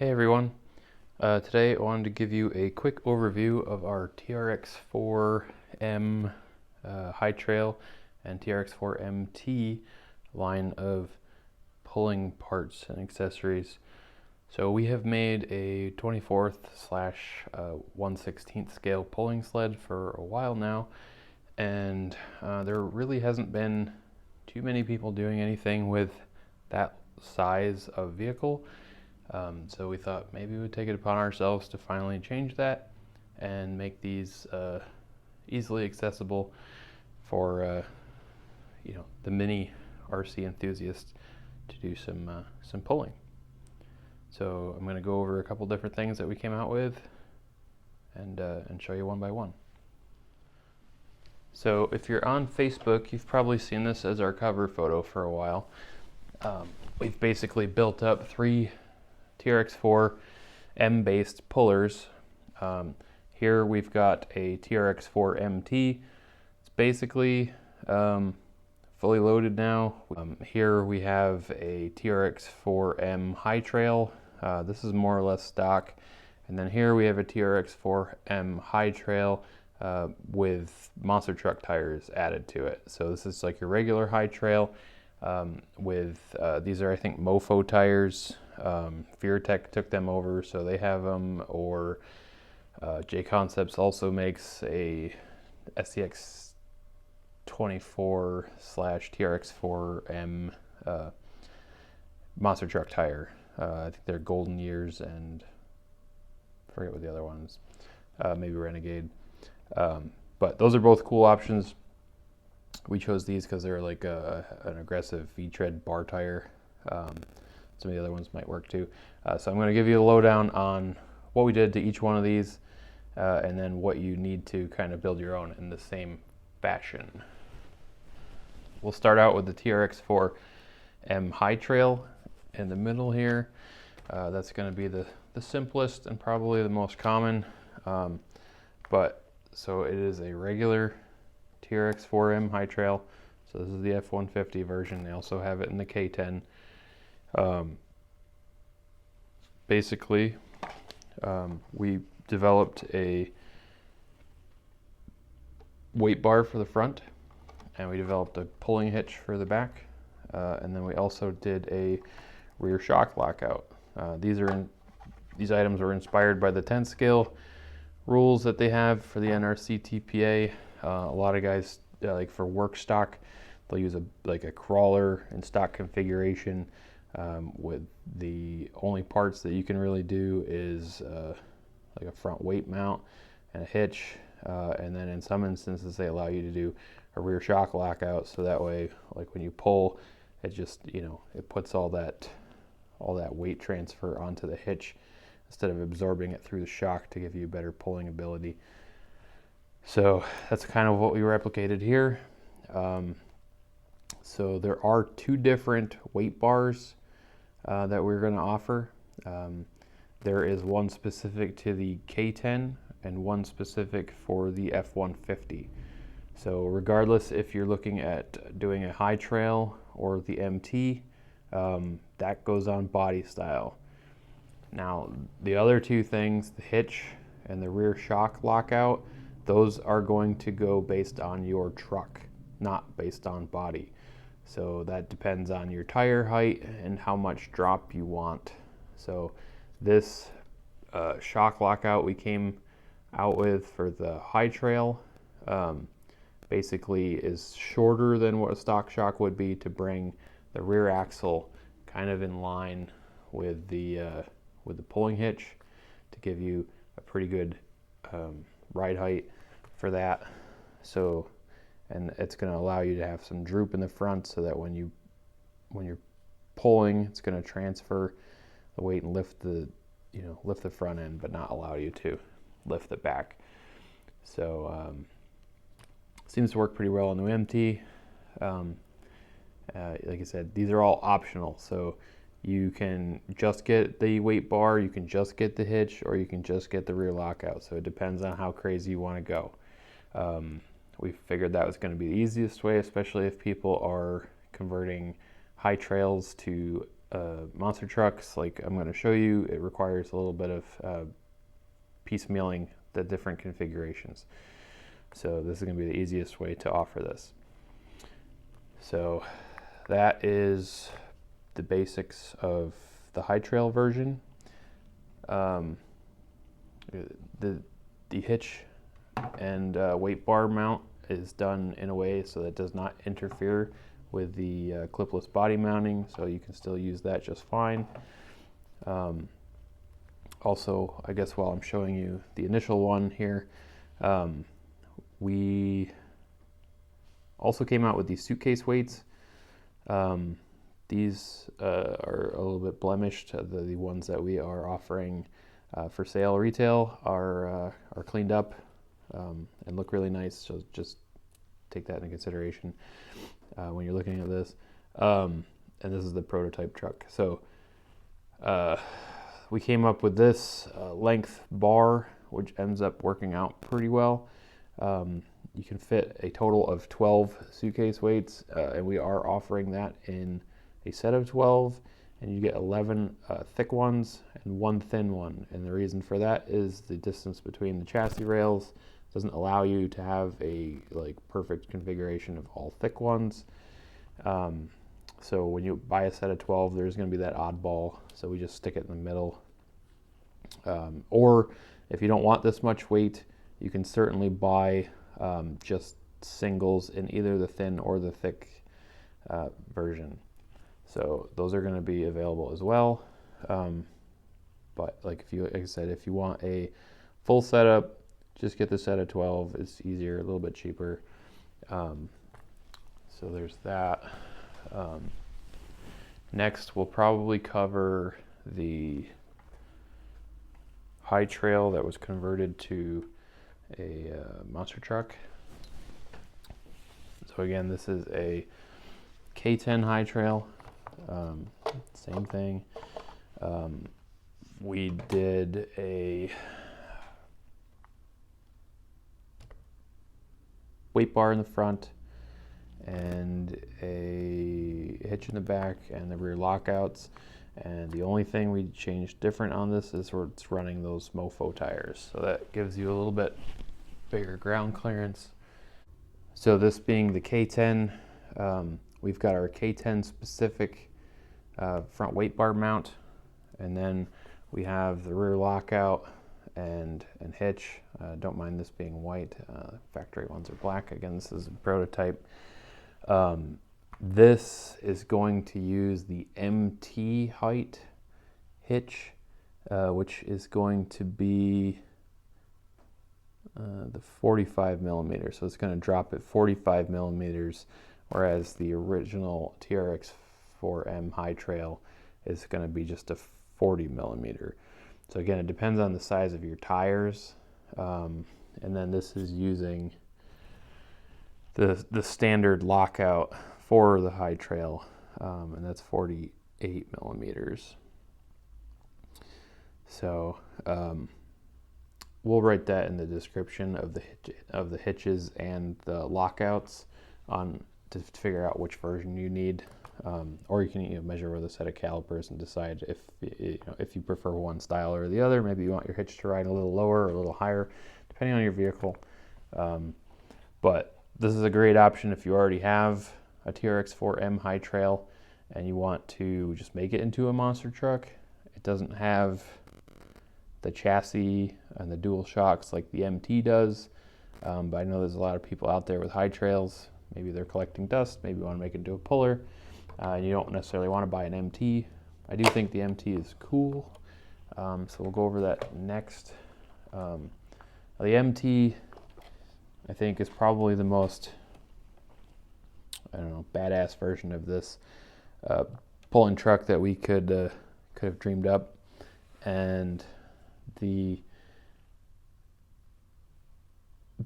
Hey everyone, today I wanted to give you a quick overview of our TRX4M high trail and TRX4MT line of pulling parts and accessories. So we have made a 24th/1/16 scale pulling sled for a while now, and there really hasn't been too many people doing anything with that size of vehicle. So we thought maybe we'd take it upon ourselves to finally change that and make these easily accessible for the mini RC enthusiast to do some pulling. So I'm going to go over a couple different things that we came out with and show you one by one. So if you're on Facebook, you've probably seen this as our cover photo for a while. We've basically built up 3 TRX4M based pullers. Here we've got a TRX4MT. It's basically fully loaded now. Here we have a TRX4M high trail. This is more or less stock. And then here we have a TRX4M high trail with monster truck tires added to it. So this is like your regular high trail with these are, I think, Mofo tires. Tech took them over, so they have them. Or J Concepts also makes a SCX 24/TRX4M monster truck tire. I think they're Golden Years and I forget what the other ones. Maybe Renegade. But those are both cool options. We chose these because they're like an aggressive V-tread bar tire. Some of the other ones might work too. So I'm going to give you a lowdown on what we did to each one of these and then what you need to kind of build your own in the same fashion. We'll start out with the TRX4M high trail in the middle here. That's going to be the simplest and probably the most common. So it is a regular TRX4M high trail. So this is the F-150 version. They also have it in the K10. Basically, we developed a weight bar for the front, and we developed a pulling hitch for the back, and then we also did a rear shock lockout. These items were inspired by the 10 scale rules that they have for the NRC TPA. A lot of guys, like for work stock, they'll use a crawler in stock configuration. With the only parts that you can really do is like a front weight mount and a hitch, and then in some instances they allow you to do a rear shock lockout, so that way, like when you pull, it just it puts all that weight transfer onto the hitch instead of absorbing it through the shock to give you better pulling ability. So that's kind of what we replicated here. So there are 2 different weight bars that we're going to offer. There is one specific to the K10 and one specific for the F-150. So regardless if you're looking at doing a high trail or the MT, that goes on body style. Now the other 2 things, the hitch and the rear shock lockout, those are going to go based on your truck, not based on body. So that depends on your tire height and how much drop you want. So this shock lockout we came out with for the high trail basically is shorter than what a stock shock would be to bring the rear axle kind of in line with the pulling hitch to give you a pretty good ride height for that. So, and it's going to allow you to have some droop in the front so that when you're pulling, it's going to transfer the weight and lift the front end, but not allow you to lift the back. So seems to work pretty well on the MT. Like I said, these are all optional, so you can just get the weight bar, you can just get the hitch, or you can just get the rear lockout. So it depends on how crazy you want to go. We figured that was going to be the easiest way, especially if people are converting high trails to monster trucks like I'm going to show you, it requires a little bit of piecemealing the different configurations. So this is going to be the easiest way to offer this. So that is the basics of the high trail version. The hitch and weight bar mount is done in a way so that it does not interfere with the clipless body mounting, so you can still use that just fine. Also, I guess while I'm showing you the initial one here, we also came out with these suitcase weights. These are a little bit blemished. The ones that we are offering for sale retail are cleaned up and look really nice, so just take that into consideration when you're looking at this. And this is the prototype truck. So we came up with this length bar, which ends up working out pretty well. You can fit a total of 12 suitcase weights, and we are offering that in a set of 12, and you get 11 thick ones and 1 thin one. And the reason for that is the distance between the chassis rails doesn't allow you to have a perfect configuration of all thick ones. So when you buy a set of 12, there's going to be that oddball, so we just stick it in the middle. Or if you don't want this much weight, you can certainly buy just singles in either the thin or the thick version. So those are going to be available as well. But like I said, if you want a full setup, just get the set of 12. It's easier, a little bit cheaper. So there's that. Next, we'll probably cover the high trail that was converted to a monster truck. So again, this is a K10 high trail. Same thing. We did a weight bar in the front and a hitch in the back and the rear lockouts. And the only thing we changed different on this is it's running those mofo tires. So that gives you a little bit bigger ground clearance. So this being the K10, we've got our K10 specific front weight bar mount, and then we have the rear lockout and hitch. Don't mind this being white. Factory ones are black. Again, this is a prototype. This is going to use the MT height hitch, which is going to be the 45 millimeters. So it's going to drop at 45 millimeters, whereas the original TRX4M high trail is going to be just a 40 millimeter. So again, it depends on the size of your tires. And then this is using the standard lockout for the high trail, and that's 48 millimeters. So we'll write that in the description of the hitches and the lockouts to figure out which version you need. Or you can measure with a set of calipers and decide if you prefer one style or the other. Maybe you want your hitch to ride a little lower or a little higher, depending on your vehicle. But this is a great option if you already have a TRX4M high trail and you want to just make it into a monster truck. It doesn't have the chassis and the dual shocks like the MT does, but I know there's a lot of people out there with high trails. Maybe they're collecting dust, maybe you want to make it into a puller. You don't necessarily want to buy an MT. I do think the MT is cool, so we'll go over that next. The MT, I think, is probably the most, badass version of this pulling truck that we could have dreamed up. And the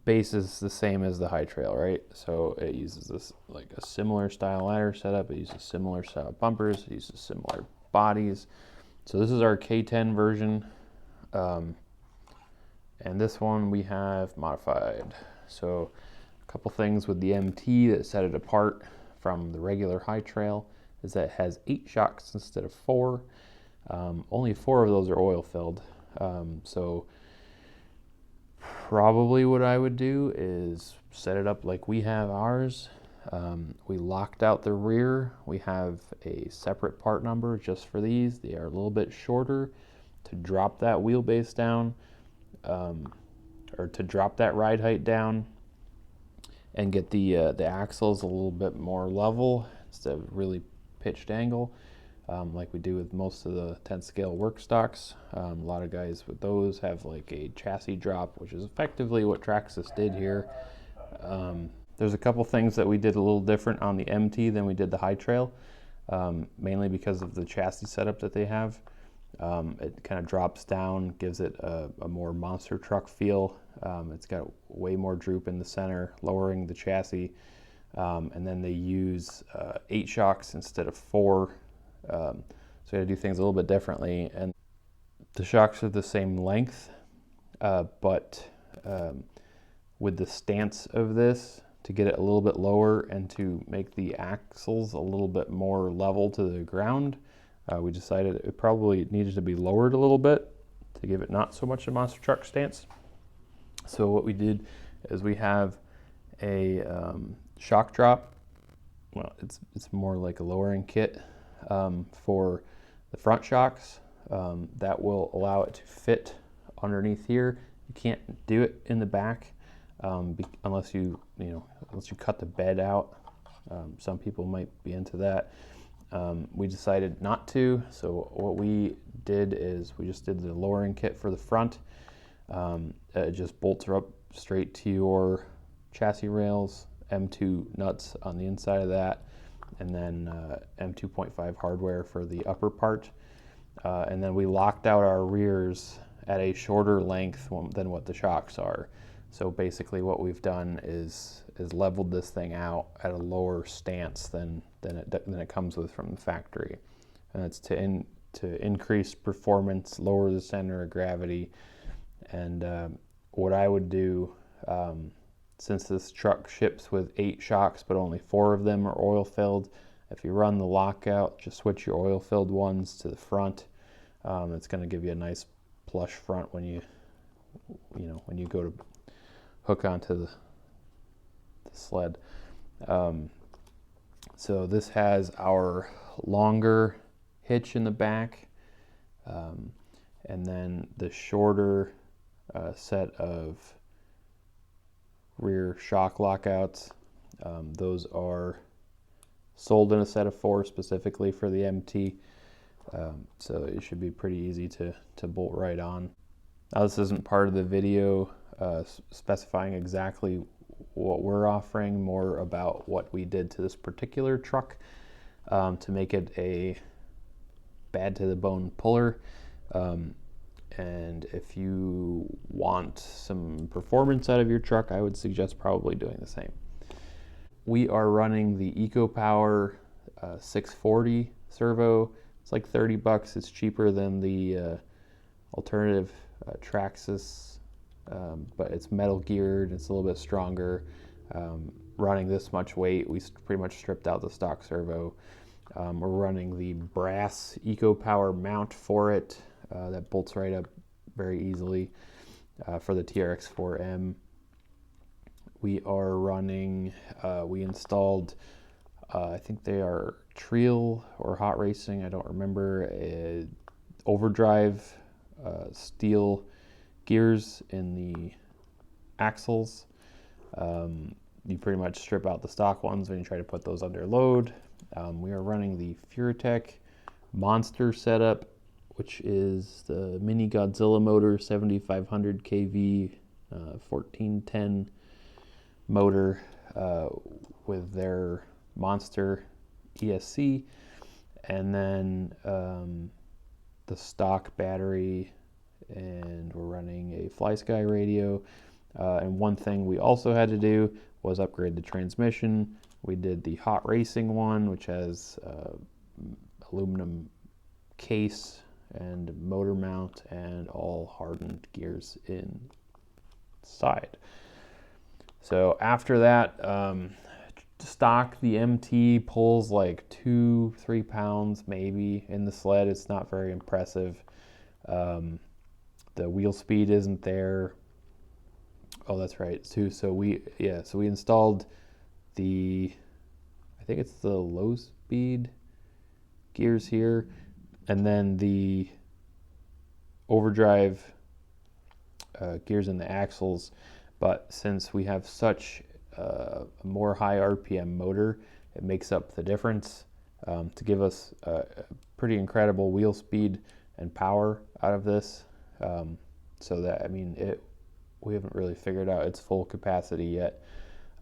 base is the same as the high trail, right? So it uses this like a similar style ladder setup. It uses similar style bumpers. It uses similar bodies. So this is our K10 version, and this one we have modified. So a couple things with the MT that set it apart from the regular high trail is that it has 8 shocks instead of 4. Only 4 of those are oil filled. So probably what I would do is set it up like we have ours. We locked out the rear. We have a separate part number just for these. They are a little bit shorter to drop that wheelbase down, or to drop that ride height down and get the axles a little bit more level instead of really pitched angle, like we do with most of the 10 scale work stocks. A lot of guys with those have like a chassis drop, which is effectively what Traxxas did here. There's a couple things that we did a little different on the MT than we did the High Trail, mainly because of the chassis setup that they have. It kind of drops down, gives it a more monster truck feel. It's got way more droop in the center, lowering the chassis. And then they use 8 shocks instead of 4. So you gotta do things a little bit differently. And the shocks are the same length, but with the stance of this, to get it a little bit lower and to make the axles a little bit more level to the ground, we decided it probably needed to be lowered a little bit to give it not so much a monster truck stance. So what we did is we have a shock drop. Well, it's more like a lowering kit for the front shocks that will allow it to fit underneath here. You can't do it in the back unless you cut the bed out. Some people might be into that. We decided not to, so what we did is we just did the lowering kit for the front. It just bolts up straight to your chassis rails, M2 nuts on the inside of that, and then M2.5 hardware for the upper part. And then we locked out our rears at a shorter length than what the shocks are. So basically what we've done is leveled this thing out at a lower stance than it comes with from the factory. And it's to increase performance, lower the center of gravity. And what I would do, since this truck ships with 8 shocks but only 4 of them are oil filled, if you run the lockout, just switch your oil filled ones to the front. It's going to give you a nice plush front when you go to hook onto the sled. So this has our longer hitch in the back, and then the shorter set of rear shock lockouts. Those are sold in a set of 4 specifically for the MT, so it should be pretty easy to bolt right on. Now this isn't part of the video specifying exactly what we're offering, more about what we did to this particular truck to make it a bad to the bone puller. And if you want some performance out of your truck, I would suggest probably doing the same. We are running the EcoPower 640 servo. It's like 30 bucks. It's cheaper than the alternative Traxxas, but it's metal geared. It's a little bit stronger. Running this much weight, we pretty much stripped out the stock servo. We're running the brass EcoPower mount for it that bolts right up very easily for the TRX4M. We are running, we installed, I think they are Trail or Hot Racing, I don't remember, overdrive steel gears in the axles. You pretty much strip out the stock ones when you try to put those under load. We are running the Furatech Monster setup, which is the mini Godzilla motor, 7500 kV, 1410 motor with their Monster ESC, and then the stock battery, and we're running a FlySky radio. And one thing we also had to do was upgrade the transmission. We did the Hot Racing one, which has aluminum case and motor mount and all hardened gears inside. So after that, stock, the MT pulls like 2-3 pounds maybe in the sled. It's not very impressive. The wheel speed isn't there. Oh, that's right too. So we installed the, I think it's the low speed gears here, and then the overdrive gears in the axles. But since we have such a more high RPM motor, it makes up the difference to give us a pretty incredible wheel speed and power out of this. So that, I mean, we haven't really figured out its full capacity yet,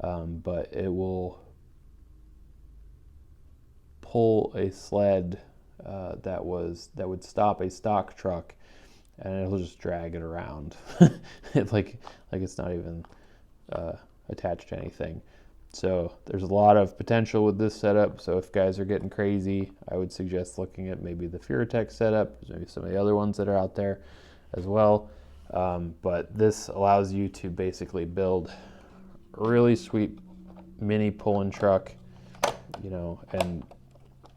but it will pull a sled that would stop a stock truck, and it'll just drag it around. It's like it's not even attached to anything. So there's a lot of potential with this setup. So if guys are getting crazy, I would suggest looking at maybe the Furatech setup, maybe some of the other ones that are out there as well. But this allows you to basically build a really sweet mini pull-in truck, you know, and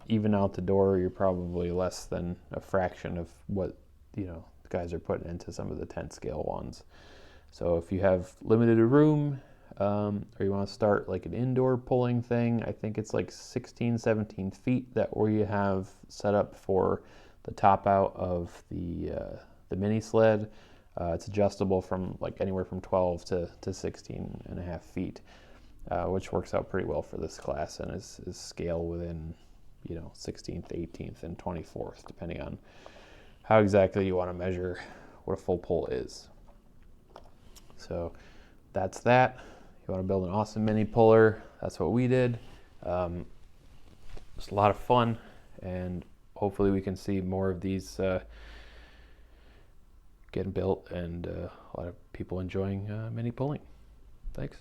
even out the door, you're probably less than a fraction of what, you know, the guys are putting into some of the 10 scale ones. So if you have limited room, or you want to start like an indoor pulling thing, I think it's like 16-17 feet that we have set up for the top out of the mini sled. It's adjustable from like anywhere from 12 to 16 and a half feet, which works out pretty well for this class and is scale within, you know, 16th, 18th, and 24th, depending on how exactly you want to measure what a full pull is. So that's that. You want to build an awesome mini puller, that's what we did. It's a lot of fun, and hopefully we can see more of these getting built, and a lot of people enjoying mini pulling. Thanks.